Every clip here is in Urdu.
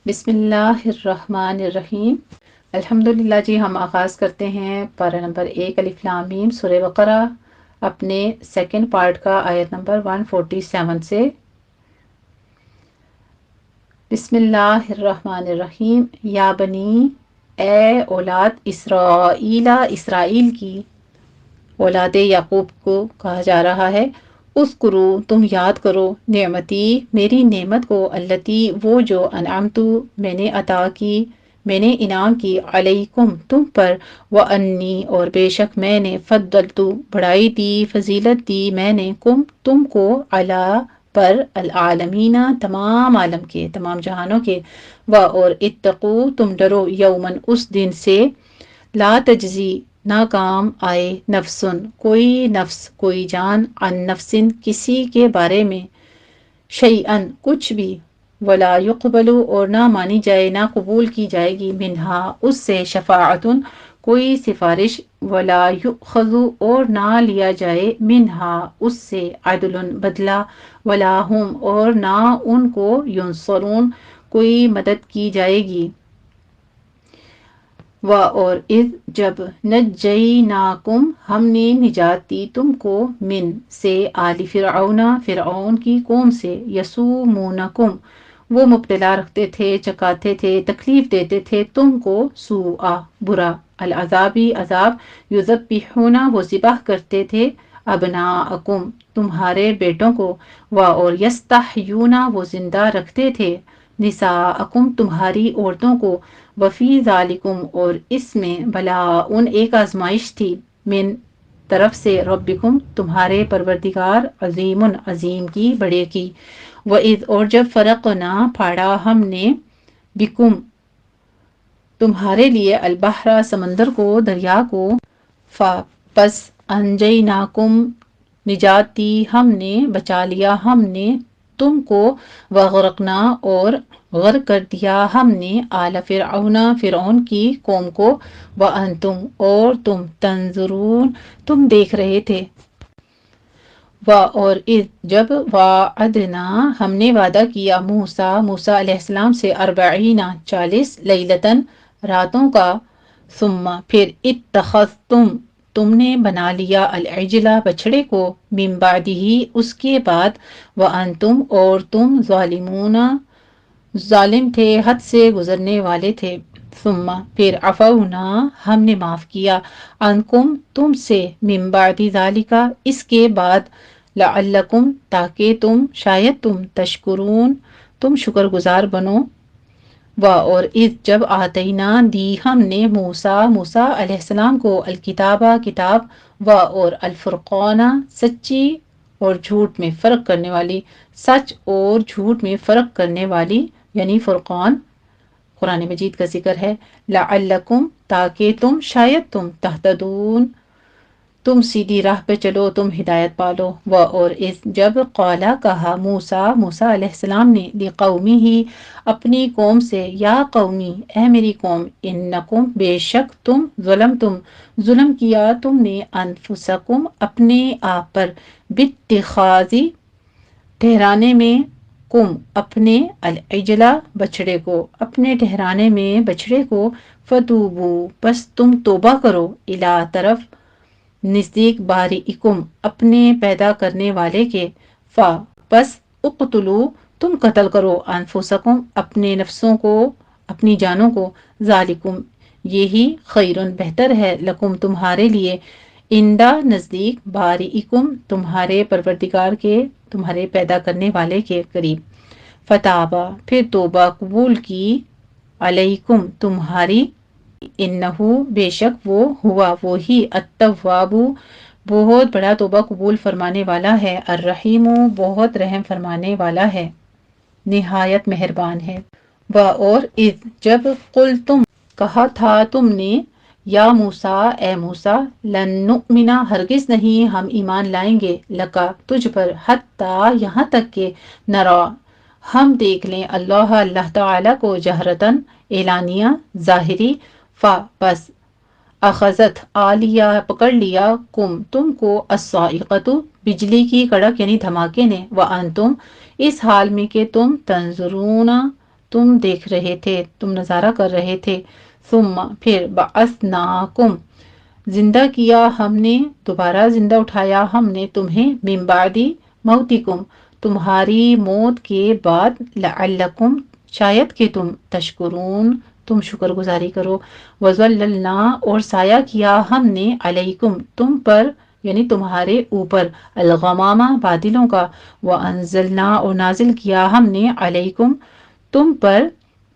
بسم اللہ الرحمن الرحیم۔ الحمدللہ جی، ہم آغاز کرتے ہیں پارہ نمبر 1 الف لام میم سورہ بقرہ اپنے سیکنڈ پارٹ کا آیت نمبر 147 سے۔ بسم اللہ الرحمن الرحیم۔ یا بنی، اے اولاد اسرائیل، اسرائیل کی اولاد یعقوب کو کہا جا رہا ہے، اذکرو، تم یاد کرو، نعمتی، میری نعمت کو، التی، وہ جو، انعمتو، میں نے عطا کی، میں نے انعام کی، علیکم، تم پر، وانی، اور بے شک میں نے، فضلتو، بڑائی دی، فضیلت دی میں نے، کم، تم کو، علی، پر، العالمین، تمام عالم کے، تمام جہانوں کے، اور اتقو، تم ڈرو، یومن، اس دن سے، لا تجزی، نہ کام آئے، نفسن، کوئی نفس، کوئی جان، عن نفسن، کسی کے بارے میں، شیئن، کچھ بھی، ولا یقبل، اور نہ مانی جائے، نہ قبول کی جائے گی، منہا، اس سے، شفاعتن، کوئی سفارش، ولا یؤخذ، اور نہ لیا جائے، منہا، اس سے، عدل، بدلہ، ولا ہم، اور نہ ان کو، ینصرون، کوئی مدد کی جائے گی۔ اور اذ، جب، نجیناکم، ہم نے نجات دی تم کو، من، سے، آل فرعون، فرعون کی قوم سے، یسومونکم، وہ مبتلا رکھتے تھے، چکاتے تھے، تکلیف دیتے تھے تم کو، سوء، برا، العذابی، عذاب، یذبحون، وہ ذبح کرتے تھے، ابناءکم، تمہارے بیٹوں کو، اور یستحیون، وہ زندہ رکھتے تھے، نساءکم، تمہاری عورتوں کو، وفی ذالکم، اور اس میں، بلاء، ایک آزمائش تھی، من، طرف سے، ربکم، تمہارے پروردگار، عظیم، عظیم کی، بڑے کی، وَإِذْ، اور جب، فرقنا، پھاڑا ہم نے، بکم، تمہارے لیے، البحر، سمندر کو، دریا کو، پس، انجیناکم، نجات دی ہم نے، بچا لیا ہم نے تم کو، وغرقنا، اور غرق کر دیا ہم نے، آل فرعون، فرعون کی قوم کو، وانتم، اور تم، تنظرون، تم دیکھ رہے تھے، اور اذ، جب، وعدنا، ہم نے وعدہ کیا، موسیٰ علیہ السلام سے، 40 لیلتاً، راتوں کا، ثم، پھر، اتخذتم، تم نے بنا لیا، العجل، بچڑے کو، من بعدہ، اس کے بعد، وانتم، اور تم، ظالمون، ظالم تھے، حد سے گزرنے والے تھے، ثم، پھر، عفونا، ہم نے معاف کیا، عنکم، تم سے، من بعد ذالک، اس کے بعد، لعلکم، تاکہ تم، شاید تم، تشکرون، تم شکر گزار بنو، اور اذ، جب، آتینا، دی ہم نے، موسیٰ علیہ السلام کو، الکتاب، کتاب، اور الفرقان، سچی اور جھوٹ میں فرق کرنے والی، سچ اور جھوٹ میں فرق کرنے والی، یعنی فرقان، قرآن مجید کا ذکر ہے، لعلکم، تاکہ تم، شاید تم، تہتدون، تم سیدھی راہ پہ چلو، تم ہدایت پالو، اور اس، جب، قالا، کہا، موسیٰ علیہ السلام نے، لقومہ، اپنی قوم سے، یا قومی، اے میری قوم، انکم، بے شک تم، ظلم کیا تم نے، انفسکم، اپنے آپ پر، باتخاذ، ٹھہرانے میں، کم، اپنے، العجلہ، بچڑے کو، اپنے ٹھہرانے میں بچڑے کو، فتوبو، بس تم توبہ کرو، الی، طرف، نزدیک، بارئکم، اپنے پیدا کرنے والے کے، پس، اقتلو، تم قتل کرو، انفسکم، اپنے نفسوں کو، اپنی جانوں کو، ذالکم، یہی، خیرن، بہتر ہے، لکم، تمہارے لیے، عندہ، نزدیک، بارئکم، تمہارے پروردگار کے، تمہارے پیدا کرنے والے کے قریب، فتابا، پھر توبہ قبول کی، علیکم، تمہاری، انہو، بے شک وہ، ہوا، وہی، التواب، بہت بڑا توبہ قبول فرمانے والا ہے، الرحیم، بہت رحم فرمانے والا ہے، نہایت مہربان ہے، اور اذ، جب، قلتم، کہا تھا تم نے، یا موسیٰ، اے موسیٰ، لن نؤمن، ہرگز نہیں ہم ایمان لائیں گے، لکا، تجھ پر، حتی، یہاں تک کہ، نرا، ہم دیکھ لیں، اللہ تعالیٰ کو، جہرتاً، اعلانیہ، ظاہری، بس، اخذت، آ لیا، پکڑ لیا، کم، تم کو، الصاعقۃ، بجلی کی کڑک یعنی دھماکے نے، وانتم، اس حال میں کہ تم، تنظرون، تم دیکھ رہے تھے، تم نظارہ کر رہے تھے، ثم پھر بعثناکم زندہ کیا ہم نے، دوبارہ زندہ اٹھایا ہم نے تمہیں، من بعد موتکم تمہاری موت کے بعد، لعلکم شاید کہ تم تشکرون تم شکر گزاری کرو، وظللنا اور سایہ کیا ہم نے، علیکم تم پر یعنی تمہارے اوپر، الغمامہ بادلوں کا، وانزلنا اور نازل کیا ہم نے، علیکم تم پر،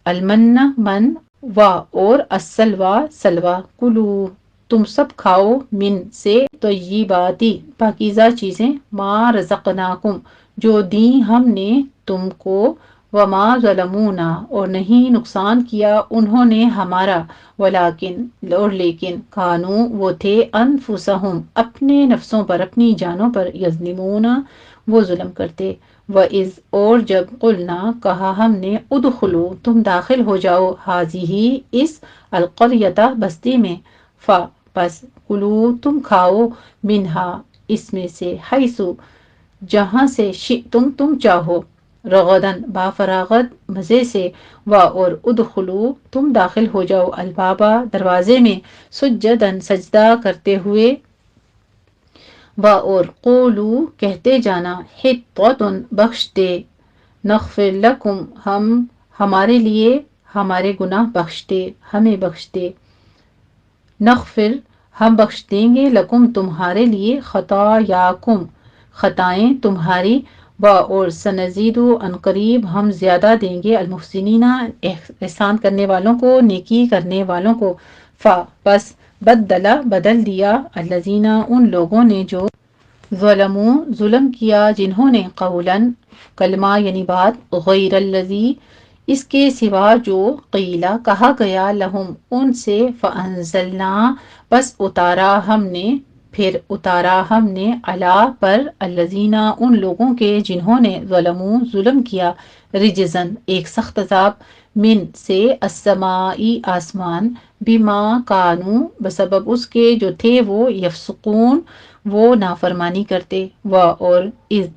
المن من و اور السلوى سلوى، کلو تم سب کھاؤ، من سے طیباتی پاکیزہ چیزیں، ما رزقناکم جو دیں ہم نے تم کو، وما ظلمونا اور نہیں نقصان کیا انہوں نے ہمارا، ولیکن اور لیکن، کانو وہ تھے، انفسہم اپنے نفسوں پر اپنی جانوں پر، یظلمون وہ ظلم کرتے، وَإِذْ اور جب قلنا کہا ہم نے، ادخلو تم داخل ہو جاؤ، حاضی اس القریۃ بستی میں، پس کلو تم کھاؤ، منہا اس میں سے، حیثو جہاں سے، شئتم تم چاہو، رغدن با فراغت مزے سے، اور ادخلو تم داخل ہو جاؤ، البابا دروازے میں، سجدن سجدہ کرتے ہوئے، اور قولو کہتے جانا، حطۃ بخش دے، نغفر لکم ہم ہمارے لیے ہمارے گناہ بخش دے، ہمیں بخش دے، نغفر ہم بخش دیں گے، لکم تمہارے لیے، خطایاکم خطائیں تمہاری، اور سنزید ان قریب ہم زیادہ دیں گے، المحسنین احسان کرنے والوں کو، نیکی کرنے والوں کو، پس بدلا بدل دیا، الذین ان لوگوں نے جو، ظلموا ظلم کیا جنہوں نے، قولاً کلمہ یعنی بات، غیر الذی اس کے سوا جو، قیلا کہا گیا، لہم ان سے، فانزلنا بس اتارا ہم نے، پھر اتارا ہم نے، علی پر، الذین ان لوگوں کے جنہوں نے، ظلموا ظلم کیا، رجزن ایک سخت عذاب، من سے، السمائی آسمان، بما کانوا بسبب اس کے جو تھے وہ، یفسقون وہ نافرمانی کرتے، اور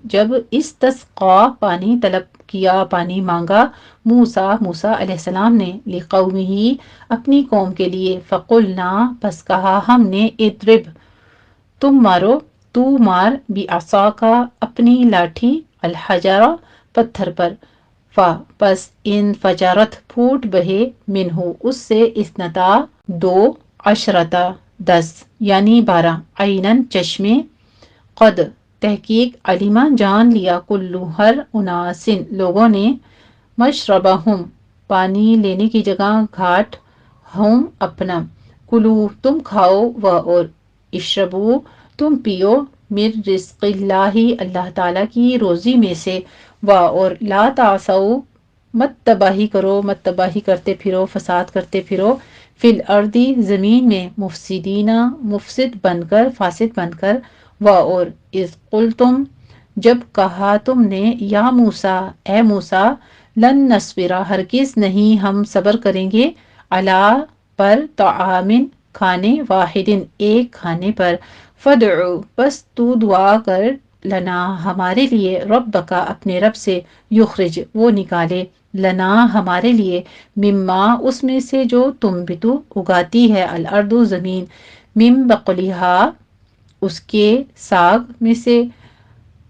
جب استسقا پانی طلب کیا پانی مانگا، موسیٰ علیہ السلام نے، لقومہ اپنی قوم کے لیے، فقلنا پس کہا ہم نے، اضرب تم مارو، تو مار، بعصاک اپنی لاٹھی، الحجر پتھر پر، پس انفجرت پھوٹ بہے، منہ اس سے، اثنتا دو، عشرتا 10 یعنی 12، عیناً چشمے، قد تحقیق، علما جان لیا، کلو ہر، اناسن لوگوں نے، مشربہم پانی لینے کی جگہ، گھاٹ، ہم اپنا، کلو تم کھاؤ، اور اشربو تم پیو، من رزق اللہ اللہ تعالیٰ کی روزی میں سے، اور لا تعثوا مت تباہی کرو، مت تباہی کرتے پھرو، فساد کرتے پھرو، فی الارض زمین میں، مفسدین مفسد بن کر، فاسد بن کر، اور اذ قلتم جب کہا تم نے، یا موسیٰ اے موسیٰ، لن نصبر ہرگز نہیں ہم صبر کریں گے، علی پر، طعام کھانے، واحد ایک کھانے پر، فادع بس تو دعا کر، لنا ہمارے لیے، ربک اپنے رب سے، یخرج وہ نکالے، لنا ہمارے لیے، مما اس میں سے جو، تنبتو اگاتی ہے، الارض زمین، من بقلہا اس کے ساگ میں سے،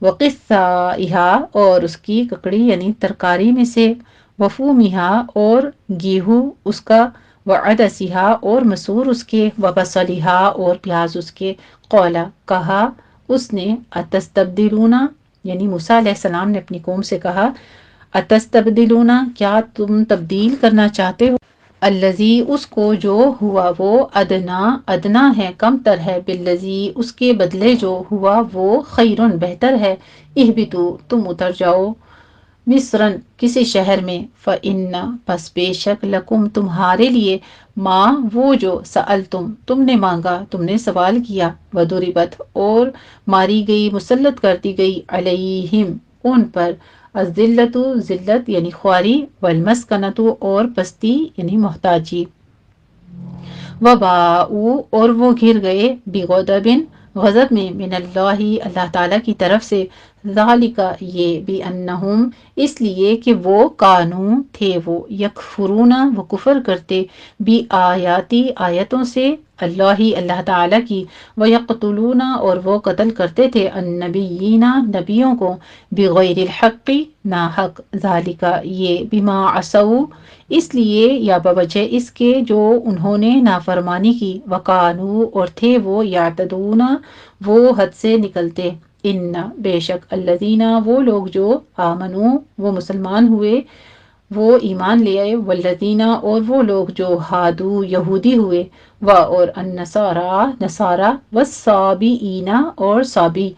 وقثائہا اور اس کی ککڑی یعنی ترکاری میں سے، وفومہا اور گیہوں اس کا، وعدسہا اور مسور اس کے، وبصلہا اور پیاز اس کے، قولا کہا اس نے، اتستبدلون یعنی موسیٰ علیہ السلام نے اپنی قوم سے کہا، اتستبدلون کیا تم تبدیل کرنا چاہتے ہو، الذی اس کو جو، ہوا وہ، ادنا ہے کم تر ہے، بالذی اس کے بدلے جو، ہوا وہ، خیرن بہتر ہے، اہبطوا تم اتر جاؤ، مصرن کسی شہر میں، فإن پس بے شک، لکم تمہارے لیے، ما وہ جو، سألتم تم نے مانگا، تم نے سوال کیا، وضربت اور ماری گئی، مسلط کر دی گئی، علیہم ان پر، الذلۃ ذلت یعنی خواری، والمسکنۃ اور پستی یعنی محتاجی، وباءوا اور وہ گھر گئے، بغضب غضب میں، من اللہ اللہ تعالیٰ کی طرف سے، ذالک یہ بھی انہم اس لیے کہ وہ کانوں تھے وہ یکفرون وہ کفر کرتے بھی آیاتی آیتوں سے اللہ تعالیٰ کی ویقتلون اور وہ قتل کرتے تھے النبیین نبیوں کو بغیر الحق ناحق ذالک یہ بما عصوا اس لیے یا بوجہ اس کے جو انہوں نے نافرمانی کی وکانو اور تھے وہ یعتدون وہ حد سے نکلتے ان بے شک الذین وہ لوگ جو آمنو وہ مسلمان ہوئے وہ ایمان لے آئے والذین اور وہ لوگ جو ہادو یہودی ہوئے اور نصارا والصابئین اور صابی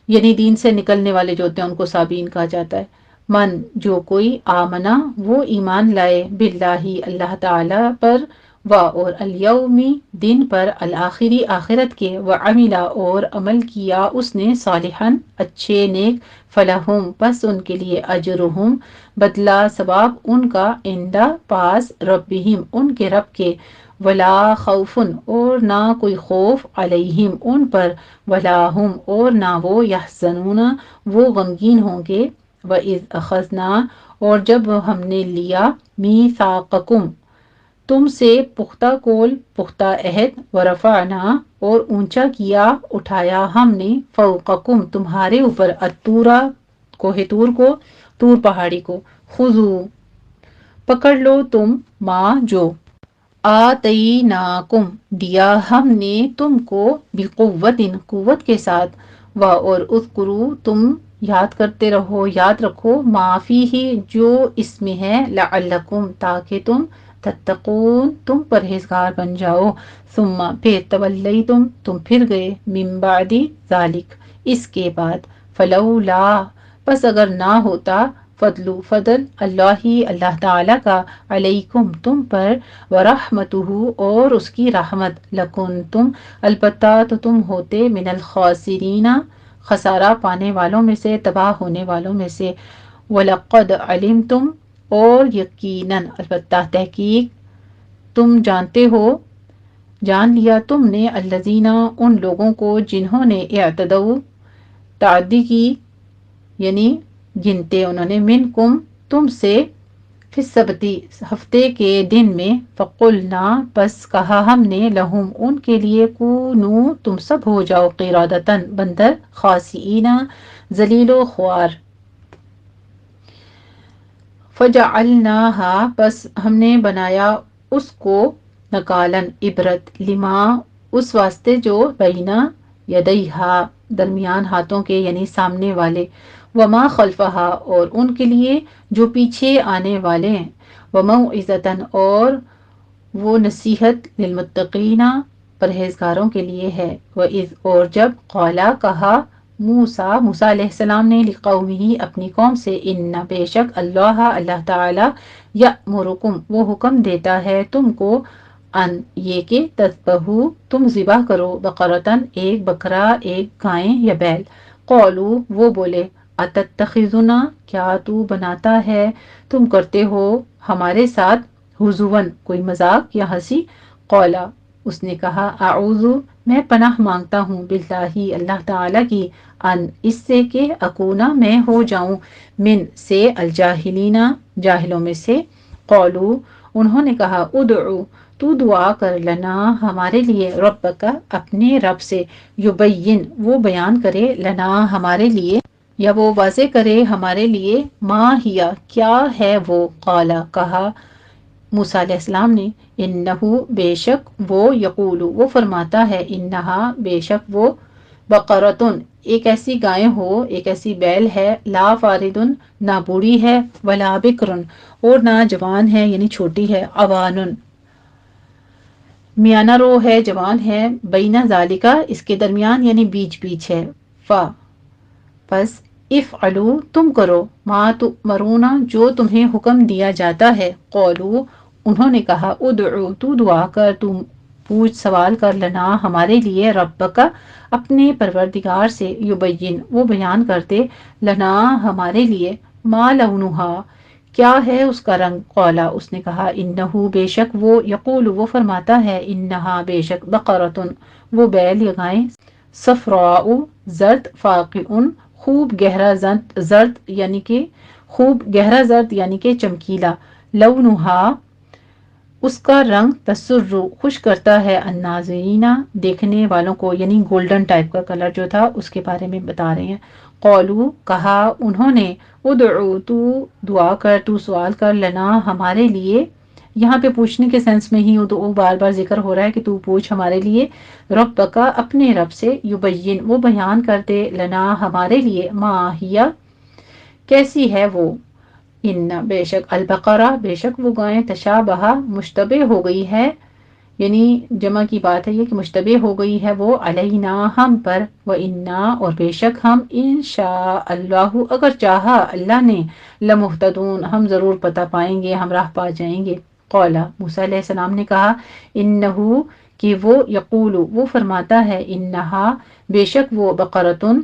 یعنی دین سے نکلنے والے جو ہوتے ہیں ان کو صابین کہا جاتا ہے من جو کوئی آمنا وہ ایمان لائے باللہ اللہ تعالی پر اور الیومی دن پر الآخری آخرت کے وعملا اور عمل کیا اس نے صالحاً اچھے نیک فلہم پس ان کے لیے اجرہم بدلہ ثواب ان کا عند پاس ربہم ان کے رب کے ولا خوف اور نہ کوئی خوف علیہم ان پر ولا ہم اور نہ وہ یحزنون وہ غمگین ہوں گے وَإِذْ أَخَذْنَا اور جب ہم نے لیا میثاقکم تم سے پختہ کول پختہ عہد ورفعنا اور اونچا کیا اٹھایا ہم نے فوقکم تمہارے اوپر الطورا کوہ طور کو طور پہاڑی کو خذو پکڑ لو تم ما جو آتیناکم دیا ہم نے تم کو بقوت قوت کے ساتھ اور اذکروا تم یاد کرتے رہو یاد رکھو ما فیہ جو اس میں ہے لعلکم تاکہ تم تتقون تم پرہیزگار بن جاؤ ثم پھر تولیتم تم پھر گئے من بعد ذالک اس کے بعد فلولا پس اگر نہ ہوتا فضل اللہ تعالیٰ کا علیکم تم پر ورحمتہ اور اس کی رحمت لکن تم البتہ تو تم ہوتے من الخاسرین خسارہ پانے والوں میں سے تباہ ہونے والوں میں سے وَلَقَدْ عَلِمْتُمْ اور یقیناً البتہ تحقیق تم جانتے ہو جان لیا تم نے الذین ان لوگوں کو جنہوں نے اعتدوا تعدی کی یعنی گنتے انہوں نے منکم تم سے فی السبتی ہفتے کے دن میں فقلنا پس کہا ہم نے لہم ان کے لیے کونو تم سب ہو جاؤ قرادتن بندر خاسئین ذلیل و خوار فجعلناها پس ہم نے بنایا اس کو نکالن عبرت لما اس واسطے جو بینا یدیہا درمیان ہاتھوں کے یعنی سامنے والے وما خلفہا اور ان کے لیے جو پیچھے آنے والے ہیں وموعظتن اور وہ نصیحت للمتقین پرہیزگاروں کے لیے ہے وَإِذْ اور جب قالا کہا موسیٰ علیہ السلام نے لقومہ اپنی قوم سے ان بے شک اللہ تعالی یأمرکم وہ حکم دیتا ہے تم کو ان یہ کہ تذبحوا تم ذبح کرو بقرتن ایک بکرا ایک گائیں یا بیل قولوا وہ بولے اتتخذنا کیا تو بناتا ہے تم کرتے ہو ہمارے ساتھ ہزواً کوئی مذاق یا ہنسی قولا اس نے کہا اعوذ میں پناہ مانگتا ہوں باللہ اللہ تعالی کی ان اس سے کہ اکونا میں ہو جاؤں من سے الجاہلین جاہلوں میں سے قولو انہوں نے کہا ادعو تو دعا کر لنا ہمارے لیے ربک اپنے رب سے یبین وہ بیان کرے لنا ہمارے لیے یا وہ واضح کرے ہمارے لیے ما ہیا کیا ہے وہ قالا کہا موسیٰ علیہ السلام نے انہو بے شک وہ یقول وہ فرماتا ہے انہا بے شک وہ بقرتن ایک ایسی گائے ہو ایک ایسی بیل ہے لا فاردن نہ بوڑھی ہے ولا بکرن اور نہ جوان ہے یعنی چھوٹی ہے عوانن میانہ رو ہے جوان ہے بین ذالکا اس کے درمیان یعنی بیچ بیچ ہے پس افعلوا تم کرو ما تؤمرون جو تمہیں حکم دیا جاتا ہے قولوا انہوں نے کہا ادعو تو دعا کر تم پوچھ سوال کر لنا ہمارے لیے ربک اپنے پروردگار سے یبین وہ بیان کرتے لنا ہمارے لیے ما لونہا کیا ہے اس کا رنگ قولا اس نے کہا انہو بے شک وہ یقول وہ فرماتا ہے انہا بے شک بقرتن وہ بیل یا گائیں صفراء زرد فاقع خوب گہرا زرد یعنی کہ خوب گہرا زرد یعنی کہ چمکیلا، لونہا اس کا رنگ تسر خوش کرتا ہے، الناظرین دیکھنے والوں کو، یعنی گولڈن ٹائپ کا کلر جو تھا اس کے بارے میں بتا رہے ہیں۔ قولو کہا انہوں نے، ادعو تو دعا کر، تو سوال کر، لنا ہمارے لیے، یہاں پہ پوچھنے کے سینس میں ہی ادعو بار بار ذکر ہو رہا ہے کہ تو پوچھ ہمارے لیے، ربک اپنے رب سے، یبین وہ بیان کر دے، لنا ہمارے لیے، ما ہیا کیسی ہے وہ، ان بے شک، البقرہ بے شک وہ گائے، تشابہ مشتبہ ہو گئی ہے، یعنی جمع کی بات ہے یہ کہ مشتبہ ہو گئی ہے وہ، علینا ہم پر، و انا اور بے شک ہم، انشاء اللہ اگر چاہا اللہ نے، لمہتدون ہم ضرور پتہ پائیں گے، ہم راہ پا جائیں گے۔ قولا موسیٰ علیہ السلام نے کہا، انہو کہ وہ، یقول وہ فرماتا ہے، انہا بے شک وہ، بقرتن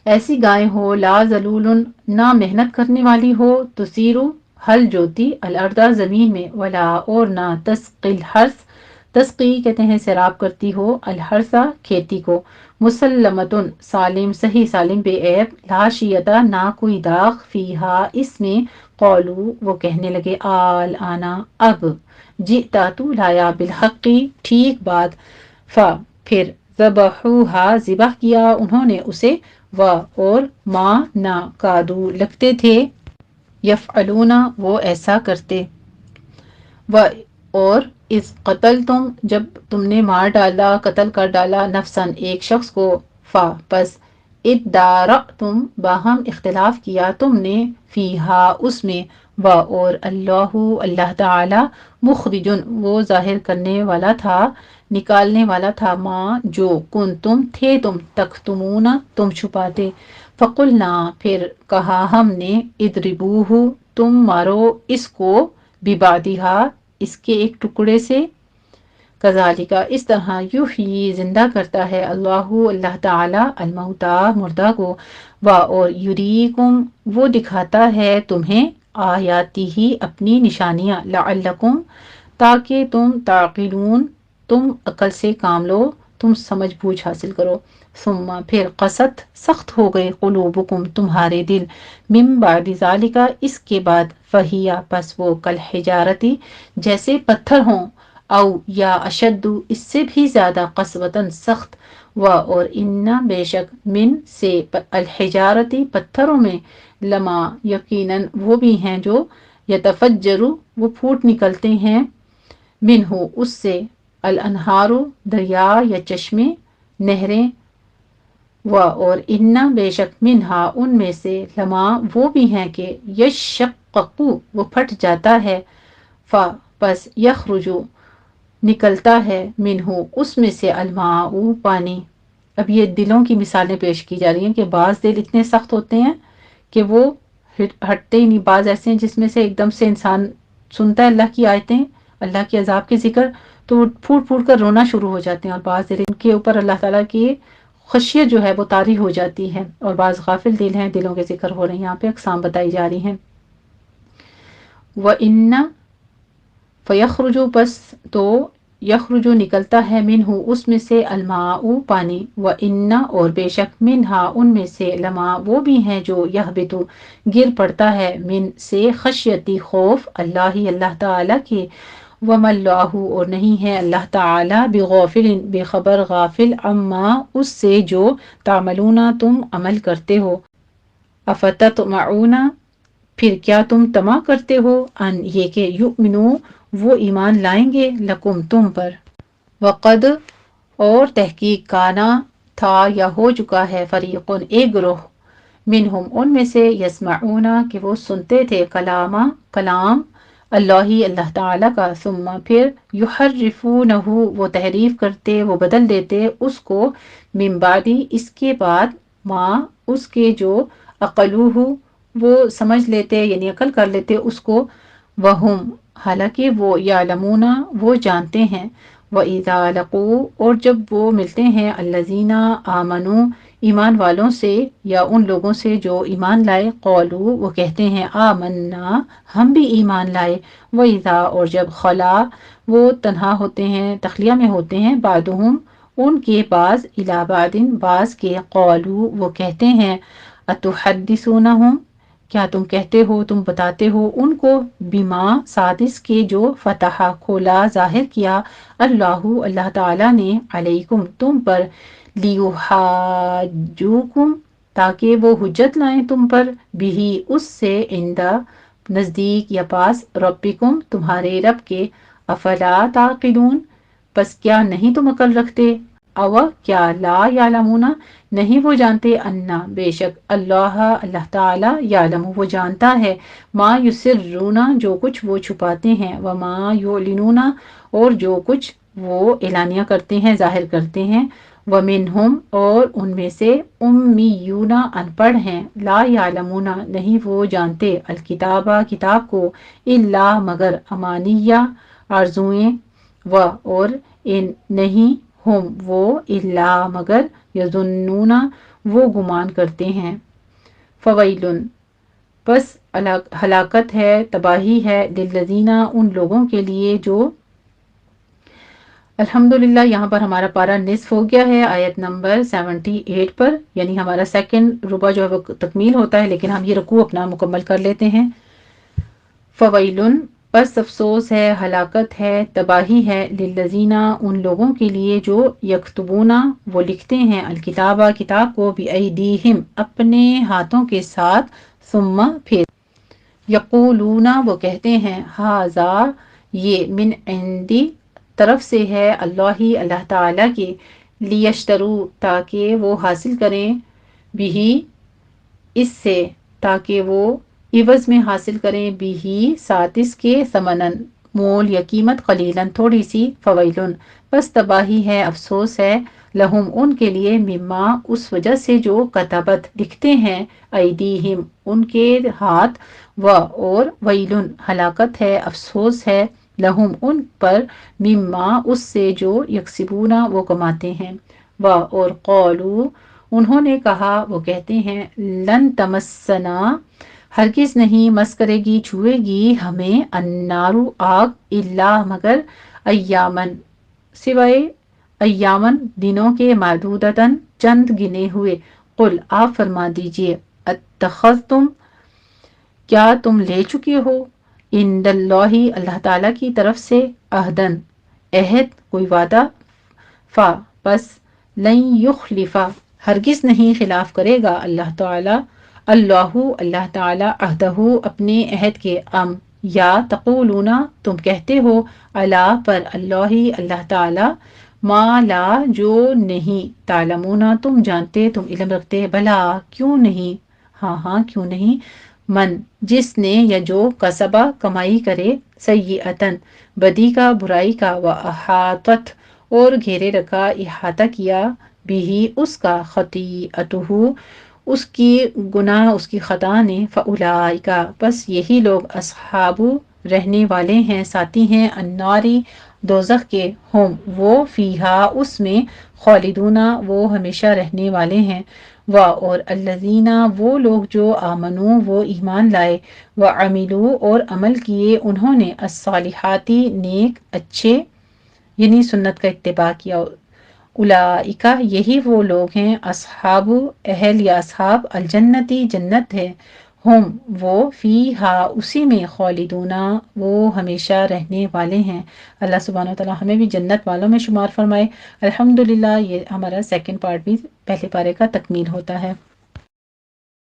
ایسی گائے ہو، لا ذلول نہ محنت کرنے والی ہو، تثیرو ہل جوتی، الارض زمین میں، ولا اور نہ، تسقی الحرث تسقی کہتے ہیں سیراب کرتی ہو، الحرث کھیتی کو، مسلمتن سالم صحیح سالم بے عیب، لا شیتا نہ کوئی داغ، فیہا اس میں، قولو وہ کہنے لگے، آل آنا اب، جئتا تو لایا، بالحقی ٹھیک بات، پھر ذبحوہا ذبح کیا انہوں نے اسے، و اور ما نہ، کادو لگتے تھے، یفعلون وہ ایسا کرتے، و اور اس قتل تم جب تم نے مار ڈالا، قتل کر ڈالا، نفسن ایک شخص کو، پس ادارأتم باہم اختلاف کیا تم نے، فیہا اس میں، و اور اللہ تعالی، مخرجن وہ ظاہر کرنے والا تھا، نکالنے والا تھا، ماں جو، کن تم تھے تم، تکتمون تم چھپاتے، فقلنا پھر کہا ہم نے، اضربوہ تم مارو اس کو، ببعضہا اس کے ایک ٹکڑے سے، کذالک اس طرح، یحیی زندہ کرتا ہے، اللہ تعالی، الموتیٰ مردہ کو، و اور یریکم وہ دکھاتا ہے تمہیں، آیاتہ اپنی نشانیاں، لعلکم تاکہ تم، تعقلون تم عقل سے کام لو، تم سمجھ بوجھ حاصل کرو، ثم پھر، قست سخت ہو گئے، قلوبکم تمہارے دل، من بعد ذالک اس کے بعد، فہی پس وہ، کالحجارتی جیسے پتھر ہوں، او یا اشد اس سے بھی زیادہ، قسوتاً سخت، و اور ان بے شک، من سے، الحجارتی پتھروں میں، لما یقیناً وہ بھی ہیں جو، یتفجر وہ پھوٹ نکلتے ہیں، منہ اس سے، الانہار دریا یا چشمے، نہریں، و اور ان بے شک، منہا ان میں سے، لما وہ بھی ہیں کہ، یشقق وہ پھٹ جاتا ہے، پس یخرجو نکلتا ہے، منہ اس میں سے، الماء پانی۔ اب یہ دلوں کی مثالیں پیش کی جا رہی ہیں کہ بعض دل اتنے سخت ہوتے ہیں کہ وہ ہٹتے ہی نہیں، بعض ایسے ہیں جس میں سے ایک دم سے انسان سنتا ہے اللہ کی آیتیں، اللہ کے عذاب کے ذکر، تو وہ پھوٹ پھوٹ کر رونا شروع ہو جاتے ہیں، اور بعض دل ان کے اوپر اللہ تعالیٰ کی خشیت جو ہے وہ طاری ہو جاتی ہے، اور بعض غافل دل ہیں، دلوں کے ذکر ہو رہے ہیں، یہاں پہ اقسام بتائی جا رہی ہیں۔ وَإِنَّ فَيَخْرُجُ پس تو، یخرجو نکلتا ہے، منہ اس میں سے، الماء پانی، وَإِنَّ اور بے شک، منہا ان میں سے، لما وہ بھی ہیں جو، یہبطو گر پڑتا ہے، من سے، خشیتی خوف، اللہ تعالی کے، وَمَا اللَّهُ اور نہیں ہے اللہ تعالی، بغافل بے خبر، غافل، عما اس سے جو، تعملون تم عمل کرتے ہو، افتطمعون پھر کیا تم طمع کرتے ہو، ان یہ کہ، یؤمنو وہ ایمان لائیں گے، لکم تم پر، وقد اور تحقیق، کانا تھا یا ہو چکا ہے، فریقن ایک گروہ، منہم ان میں سے، یسمعون کہ وہ سنتے تھے، کلام اللہ تعالی کا، ثم پھر، یحرفونہ وہ تحریف کرتے، وہ بدل دیتے اس کو، من بعد اس کے بعد، ما اس کے جو، عقلوہ وہ سمجھ لیتے یعنی عقل کر لیتے اس کو، وہم حالانکہ وہ، یعلمون وہ جانتے ہیں، وَإِذَا لَقُوا اور جب وہ ملتے ہیں، الَّذِينَ آمَنُوا ایمان والوں سے، یا ان لوگوں سے جو ایمان لائے، قالوا وہ کہتے ہیں، آمنا ہم بھی ایمان لائے، وَإِذَا اور جب، خلا وہ تنہا ہوتے ہیں، تخلیہ میں ہوتے ہیں، بعضهم ان کے بعض الی بعض کے قولو وہ کہتے ہیں اتحدثونہم کیا تم کہتے ہو تم بتاتے ہو ان کو بما سادس کے جو فتح کھولا ظاہر کیا اللہ تعالی نے علیکم تم پر لیحاجوکم تاکہ وہ حجت لائیں تم پر بھی اس سے عندہ نزدیک یا پاس ربکم تمہارے رب کے افلا تعقلون پس کیا نہیں تم عقل رکھتے او کیا لا یعلمون نہیں وہ جانتے انا بے شک اللہ تعالی یعلم وہ جانتا ہے ما یسرون جو کچھ وہ چھپاتے ہیں وما یعلنون اور جو کچھ وہ اعلانیہ کرتے ہیں ظاہر کرتے ہیں ومنہم اور ان میں سے امیون ان پڑھ ہیں لا یعلمون نہیں وہ جانتے الکتابہ کتاب کو الا مگر امانیہ آرزوئیں و اور ان نہیں ہم وہ الا مگر یظنون وہ گمان کرتے ہیں فویلن بس ہلاکت ہے تباہی ہے للذین ان لوگوں کے لیے جو الحمدللہ یہاں پر ہمارا پارہ نصف ہو گیا ہے آیت نمبر 78 پر یعنی ہمارا سیکنڈ ربع جو ہے وہ تکمیل ہوتا ہے لیکن ہم یہ رکوع اپنا مکمل کر لیتے ہیں فویلن بس افسوس ہے ہلاکت ہے تباہی ہے للذین ان لوگوں کے لیے جو یکتبون وہ لکھتے ہیں الکتابہ کتاب کو بایدیہم اپنے ہاتھوں کے ساتھ ثم پھر یقولون وہ کہتے ہیں ھذا یہ من عندی طرف سے ہے اللہ تعالی کے لیشترو تاکہ وہ حاصل کریں بھی اس سے تاکہ وہ عوض میں حاصل کریں بھی ساتھ اس کے ثمنن مول یا قیمت قلیلاً تھوڑی سی فویلن بس تباہی ہے افسوس ہے لہم ان کے لیے مما اس وجہ سے جو کتبت لکھتے ہیں ایدیہم ان کے ہاتھ و اور ویلن ہلاکت ہے افسوس ہے لہم ان پر مما اس سے جو یکسبون وہ کماتے ہیں و اور قولو انہوں نے کہا وہ کہتے ہیں لن تمسنا ہرگز نہیں مس کرے گی چھوئے گی ہمیں النارو آگ الا مگر ایامن سوائے ایامن دنوں کے معدودتاً چند گنے ہوئے قل آپ فرما دیجئے اتخذتم کیا تم لے چکے ہو عند اللہ تعالیٰ کی طرف سے عہدن عہد کوئی وعدہ فا پس لن یخلفا ہرگز نہیں خلاف کرے گا اللہ تعالیٰ عہدہ اپنے عہد کے یا تقولون تم کہتے ہو علی پر اللہ تعالیٰ ما لا جو نہیں تعلمون تم جانتے تم علم رکھتے بلا کیوں نہیں ہاں کیوں نہیں من جس نے یا جو کسبہ کمائی کرے سیئتن بدی کا برائی کا واحاطت اور گھیرے رکھا احاطہ کیا بھی اس کا خطیئتہ اس کی گناہ اس کی خطا نے فاولئک بس یہی لوگ اصحاب رہنے والے ہیں ساتھی ہیں الناری دوزخ کے ہم وہ فیہا اس میں خالدون وہ ہمیشہ رہنے والے ہیں اور الذین وہ لوگ جو آمنو وہ ایمان لائے وعملوا اور عمل کیے انہوں نے الصالحاتی نیک اچھے یعنی سنت کا اتباع کیا اولئک یہی وہ لوگ ہیں اصحاب اہل یا اصحاب الجنتی جنت ہے ہم وہ فیہا اسی میں خالدون وہ ہمیشہ رہنے والے ہیں اللہ سبحانہ وتعالی ہمیں بھی جنت والوں میں شمار فرمائے الحمدللہ یہ ہمارا سیکنڈ پارٹ بھی پہلے پارے کا تکمیل ہوتا ہے